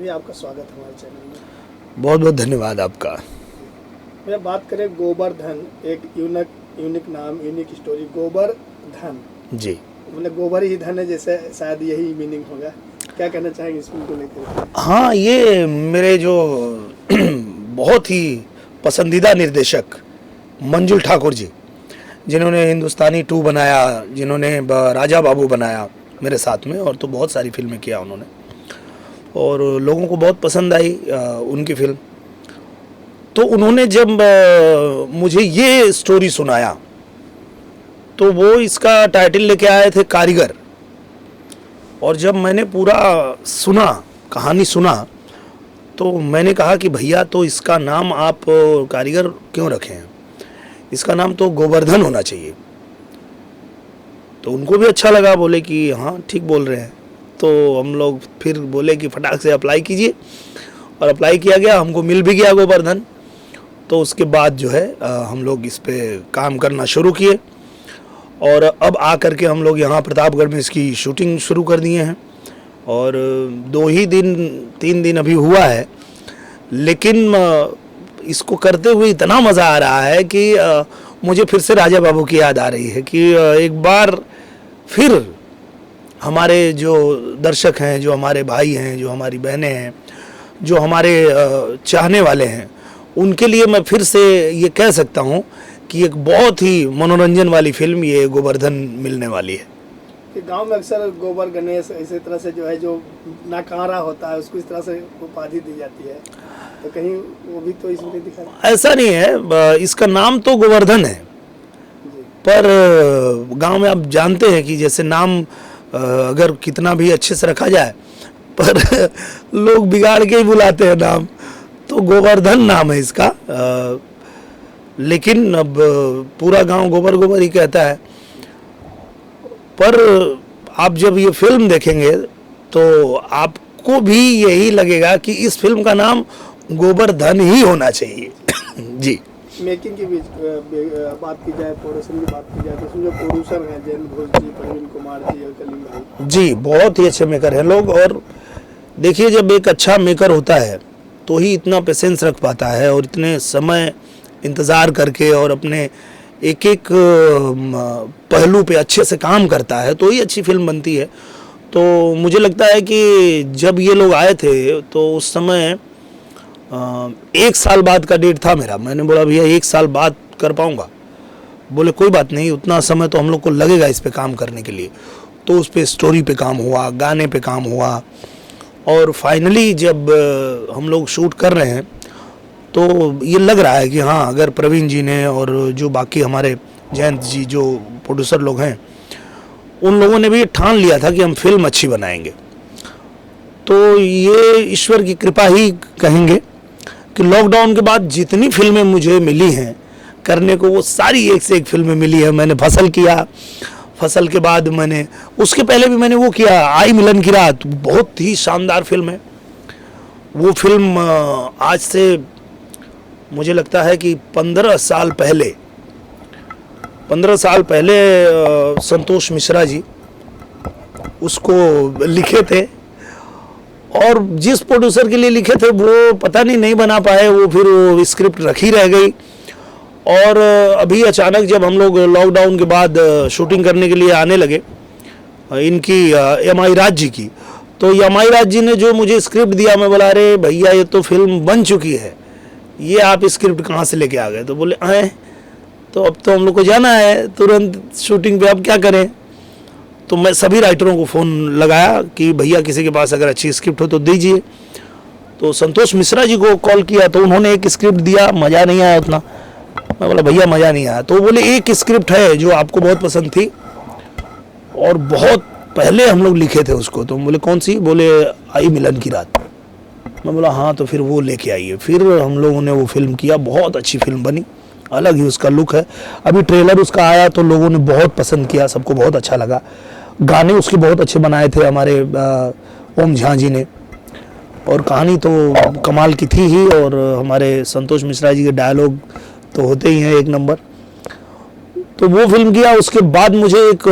भैया आपका स्वागत है हमारे चैनल में। बहुत बहुत धन्यवाद आपका। भैया बात करें गोवर्धन, एक यूनिक नाम, यूनिक स्टोरी, गोवर्धन जी, मतलब गोबर ही धन है, जैसे शायद यही मीनिंग होगा। क्या कहना चाहेंगे इस फिल्म को लेकर? हाँ, ये मेरे जो बहुत ही पसंदीदा निर्देशक मंजुल ठाकुर जी, जिन्होंने हिंदुस्तानी 2 बनाया, जिन्होंने राजा बाबू बनाया मेरे साथ में, और तो बहुत सारी फिल्में किया उन्होंने, और लोगों को बहुत पसंद आई उनकी फिल्म। तो उन्होंने जब मुझे ये स्टोरी सुनाया तो वो इसका टाइटल लेके आए थे कारीगर, और जब मैंने पूरा सुना, कहानी सुना, तो मैंने कहा कि भैया तो इसका नाम आप कारीगर क्यों रखे हैं, इसका नाम तो गोवर्धन होना चाहिए। तो उनको भी अच्छा लगा, बोले कि हाँ ठीक बोल रहे हैं। तो हम लोग फिर बोले कि फटाक से अप्लाई कीजिए, और अप्लाई किया गया, हमको मिल भी गया गोवर्धन। तो उसके बाद जो है हम लोग इस पे काम करना शुरू किए, और अब आकर के हम लोग यहाँ प्रतापगढ़ में इसकी शूटिंग शुरू कर दिए हैं, और 3 दिन अभी हुआ है। लेकिन इसको करते हुए इतना मज़ा आ रहा है कि मुझे फिर से राजा बाबू की याद आ रही है कि एक बार फिर हमारे जो दर्शक हैं, जो हमारे भाई हैं, जो हमारी बहनें हैं, जो हमारे चाहने वाले हैं, उनके लिए मैं फिर से ये कह सकता हूँ कि एक बहुत ही मनोरंजन वाली फिल्म ये गोवर्धन मिलने वाली है। कि गांव में अक्सर गोबर गणेश इसी तरह से जो है, जो नाकारा होता है उसको इस तरह से उपाधि दी जाती है, तो कहीं वो भी तो इसमें दिखा? ऐसा नहीं है, इसका नाम तो गोवर्धन है, पर गांव में आप जानते हैं कि जैसे नाम अगर कितना भी अच्छे से रखा जाए, पर लोग बिगाड़ के ही बुलाते हैं नाम। तो गोवर्धन नाम है इसका, लेकिन अब पूरा गांव गोबर गोबर ही कहता है। पर आप जब ये फिल्म देखेंगे तो आपको भी यही लगेगा कि इस फिल्म का नाम गोवर्धन ही होना चाहिए। जी। मेकिंग की बात की जाए, प्रोडक्शन की बात की जाए, तो उसमें जो प्रोड्यूसर हैं जैन घोष जी, प्रवीण कुमार जी और कलीम भाई जी, बहुत ही अच्छे मेकर हैं लोग। और देखिए, जब एक अच्छा मेकर होता है तो ही इतना पेशेंस रख पाता है, और इतने समय इंतज़ार करके और अपने एक एक पहलू पे अच्छे से काम करता है, तो ही अच्छी फिल्म बनती है। तो मुझे लगता है कि जब ये लोग आए थे तो उस समय 1 साल बाद का डेट था मेरा। मैंने बोला भैया 1 साल बाद कर पाऊँगा? बोले कोई बात नहीं, उतना समय तो हम लोग को लगेगा इस पे काम करने के लिए। तो उस पे स्टोरी पे काम हुआ, गाने पे काम हुआ, और फाइनली जब हम लोग शूट कर रहे हैं तो ये लग रहा है कि हाँ, अगर प्रवीण जी ने और जो बाकी हमारे जयंत जी जो प्रोड्यूसर लोग हैं, उन लोगों ने भी ठान लिया था कि हम फिल्म अच्छी बनाएंगे। तो ये ईश्वर की कृपा ही कहेंगे कि लॉकडाउन के बाद जितनी फिल्में मुझे मिली हैं करने को, वो सारी एक से एक फिल्में मिली है। मैंने फसल किया, फसल के बाद मैंने, उसके पहले भी मैंने वो किया, आई मिलन की रात, बहुत ही शानदार फिल्म है वो फिल्म। आज से मुझे लगता है कि 15 साल पहले संतोष मिश्रा जी उसको लिखे थे, और जिस प्रोड्यूसर के लिए लिखे थे वो पता नहीं बना पाए, वो फिर वो स्क्रिप्ट रखी रह गई। और अभी अचानक जब हम लोग लॉकडाउन के बाद शूटिंग करने के लिए आने लगे इनकी एम.आई. राज जी की, तो एम.आई. राज जी ने जो मुझे स्क्रिप्ट दिया, मैं बोला अरे भैया ये तो फिल्म बन चुकी है, ये आप स्क्रिप्ट कहाँ से लेके आ गए? तो बोले आए, तो अब तो हम लोग को जाना है तुरंत शूटिंग पे, अब क्या करें? तो मैं सभी राइटरों को फ़ोन लगाया कि भैया किसी के पास अगर अच्छी स्क्रिप्ट हो तो दीजिए। तो संतोष मिश्रा जी को कॉल किया, तो उन्होंने एक स्क्रिप्ट दिया, मज़ा नहीं आया उतना। मैं बोला भैया मज़ा नहीं आया। तो बोले एक स्क्रिप्ट है जो आपको बहुत पसंद थी और बहुत पहले हम लोग लिखे थे उसको। तो बोले कौन सी? बोले आई मिलन की रात। मैं बोला हाँ, तो फिर वो लेके आइए। फिर हम लोगों ने वो फिल्म किया, बहुत अच्छी फिल्म बनी, अलग ही उसका लुक है। अभी ट्रेलर उसका आया तो लोगों ने बहुत पसंद किया, सबको बहुत अच्छा लगा। गाने उसके बहुत अच्छे बनाए थे हमारे ओम झा जी ने, और कहानी तो कमाल की थी ही, और हमारे संतोष मिश्रा जी के डायलॉग तो होते ही हैं एक नंबर। तो वो फिल्म किया। उसके बाद मुझे एक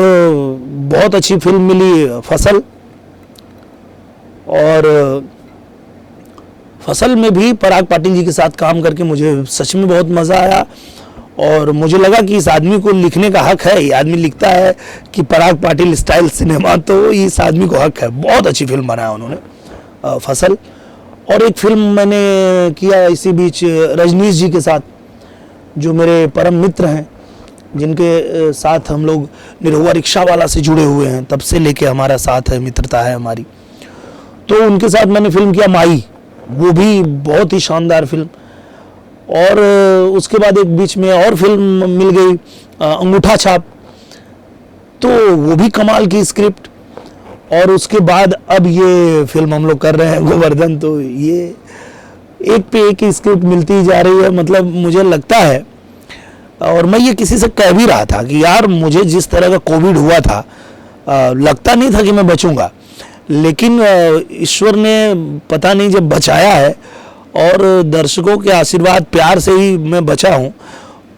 बहुत अच्छी फिल्म मिली फसल, और फसल में भी पराग पाटिल जी के साथ काम करके मुझे सच में बहुत मज़ा आया और मुझे लगा कि इस आदमी को लिखने का हक है। ये आदमी लिखता है कि पराग पाटिल स्टाइल सिनेमा, तो इस आदमी को हक है। बहुत अच्छी फिल्म बनाया उन्होंने फसल। और एक फिल्म मैंने किया इसी बीच रजनीश जी के साथ, जो मेरे परम मित्र हैं, जिनके साथ हम लोग निरहुआ रिक्शा वाला से जुड़े हुए हैं, तब से लेके हमारा साथ है, मित्रता है हमारी। तो उनके साथ मैंने फिल्म किया माई, वो भी बहुत ही शानदार फिल्म। और उसके बाद एक बीच में और फिल्म मिल गई अंगूठा छाप, तो वो भी कमाल की स्क्रिप्ट। और उसके बाद अब ये फिल्म हम लोग कर रहे हैं गोवर्धन, तो ये एक पे एक ही स्क्रिप्ट मिलती जा रही है। मतलब मुझे लगता है, और मैं ये किसी से कह भी रहा था कि यार मुझे जिस तरह का कोविड हुआ था, लगता नहीं था कि मैं बचूंगा, लेकिन ईश्वर ने पता नहीं जब बचाया है और दर्शकों के आशीर्वाद प्यार से ही मैं बचा हूँ।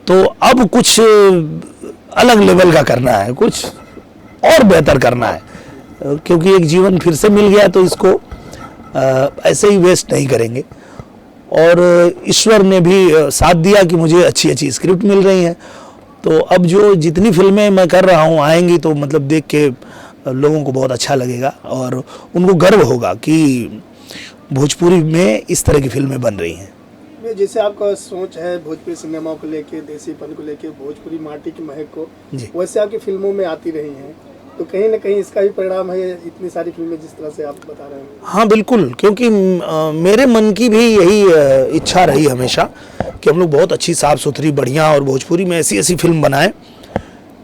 तो अब कुछ अलग लेवल का करना है, कुछ और बेहतर करना है, क्योंकि एक जीवन फिर से मिल गया, तो इसको ऐसे ही वेस्ट नहीं करेंगे। और ईश्वर ने भी साथ दिया कि मुझे अच्छी अच्छी स्क्रिप्ट मिल रही हैं। तो अब जो जितनी फिल्में मैं कर रहा हूँ आएंगी, तो मतलब देख के लोगों को बहुत अच्छा लगेगा और उनको गर्व होगा कि भोजपुरी में इस तरह की फिल्में बन रही हैं। जैसे आपका सोच है भोजपुरी सिनेमा को लेके, देसीपन को लेके, भोजपुरी माटी की महक को, वैसे आपकी फिल्मों में आती रही हैं, तो कहीं ना कहीं इसका भी परिणाम है इतनी सारी फिल्में जिस तरह से आप बता रहे हैं। हाँ बिल्कुल, क्योंकि मेरे मन की भी यही इच्छा रही हमेशा कि हम लोग बहुत अच्छी साफ सुथरी बढ़िया और भोजपुरी में ऐसी ऐसी फिल्म बनाएं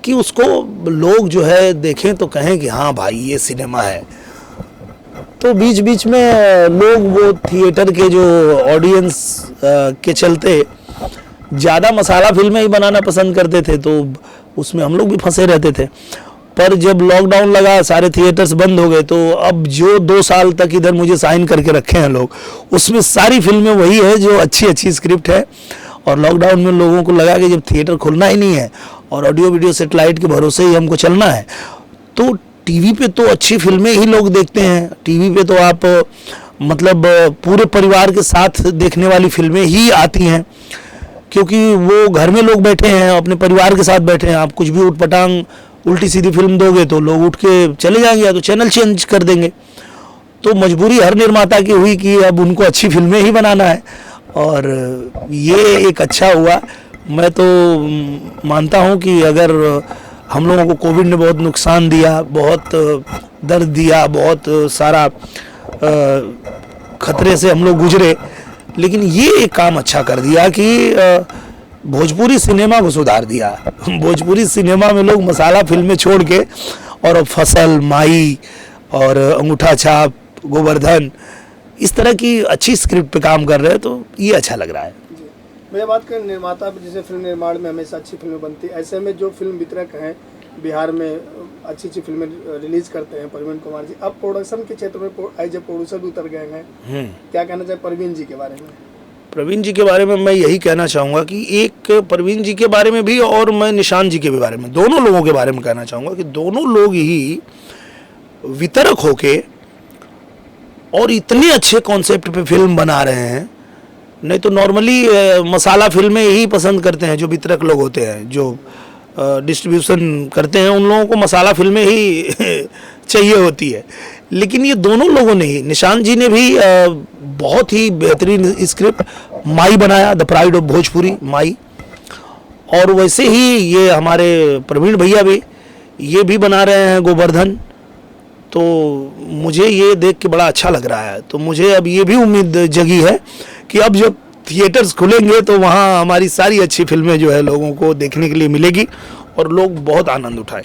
कि उसको लोग जो है देखें तो कहें कि हाँ भाई ये सिनेमा है। तो बीच बीच में लोग वो थिएटर के जो ऑडियंस के चलते ज़्यादा मसाला फिल्में ही बनाना पसंद करते थे, तो उसमें हम लोग भी फंसे रहते थे। पर जब लॉकडाउन लगा, सारे थिएटर्स बंद हो गए, तो अब जो 2 साल तक इधर मुझे साइन करके रखे हैं लोग, उसमें सारी फिल्में वही है जो अच्छी अच्छी स्क्रिप्ट है। और लॉकडाउन में लोगों को लगा कि जब थिएटर खुलना ही नहीं है और ऑडियो वीडियो सेटेलाइट के भरोसे ही हमको चलना है, तो टीवी पे तो अच्छी फिल्में ही लोग देखते हैं। टीवी पे तो आप मतलब पूरे परिवार के साथ देखने वाली फिल्में ही आती हैं, क्योंकि वो घर में लोग बैठे हैं, अपने परिवार के साथ बैठे हैं। आप कुछ भी उठपटांग उल्टी सीधी फिल्म दोगे तो लोग उठ के चले जाएंगे या तो चैनल चेंज कर देंगे। तो मजबूरी हर निर्माता की हुई कि अब उनको अच्छी फिल्में ही बनाना है, और ये एक अच्छा हुआ। मैं तो मानता हूँ कि अगर हम लोगों को कोविड ने बहुत नुकसान दिया, बहुत दर्द दिया, बहुत सारा खतरे से हम लोग गुजरे, लेकिन ये एक काम अच्छा कर दिया कि भोजपुरी सिनेमा को सुधार दिया। भोजपुरी सिनेमा में लोग मसाला फिल्में छोड़ के और अब फसल, माई और अंगूठा छाप, गोवर्धन, इस तरह की अच्छी स्क्रिप्ट पे काम कर रहे हैं, तो ये अच्छा लग रहा है। मैं बात करें निर्माता, जैसे फिल्म निर्माण में हमेशा अच्छी फिल्में बनती है, ऐसे में जो फिल्म वितरक हैं बिहार में अच्छी अच्छी फिल्में रिलीज करते हैं, प्रवीण कुमार जी, अब प्रोडक्शन के क्षेत्र में एज ए प्रोड्यूसर भी उतर गए हैं, क्या कहना चाहिए प्रवीण जी के बारे में? प्रवीण जी के बारे में मैं यही कहना चाहूँगा कि एक प्रवीण जी के बारे में भी और मैं निशान जी के बारे में, दोनों लोगों के बारे में कहना चाहूँगा कि दोनों लोग ही वितरक होके और इतने अच्छे कॉन्सेप्ट पे फिल्म बना रहे हैं। नहीं तो नॉर्मली मसाला फिल्में ही पसंद करते हैं जो वितरक लोग होते हैं, जो डिस्ट्रीब्यूशन करते हैं, उन लोगों को मसाला फिल्में ही चाहिए होती है। लेकिन ये दोनों लोगों ने ही, निशान जी ने भी बहुत ही बेहतरीन स्क्रिप्ट माई बनाया, द प्राइड ऑफ भोजपुरी माई, और वैसे ही ये हमारे प्रवीण भैया भी ये भी बना रहे हैं गोवर्धन। तो मुझे ये देख के बड़ा अच्छा लग रहा है। तो मुझे अब ये भी उम्मीद जगी है कि अब जब थिएटर्स खुलेंगे तो वहाँ हमारी सारी अच्छी फिल्में जो है लोगों को देखने के लिए मिलेगी और लोग बहुत आनंद उठाएं।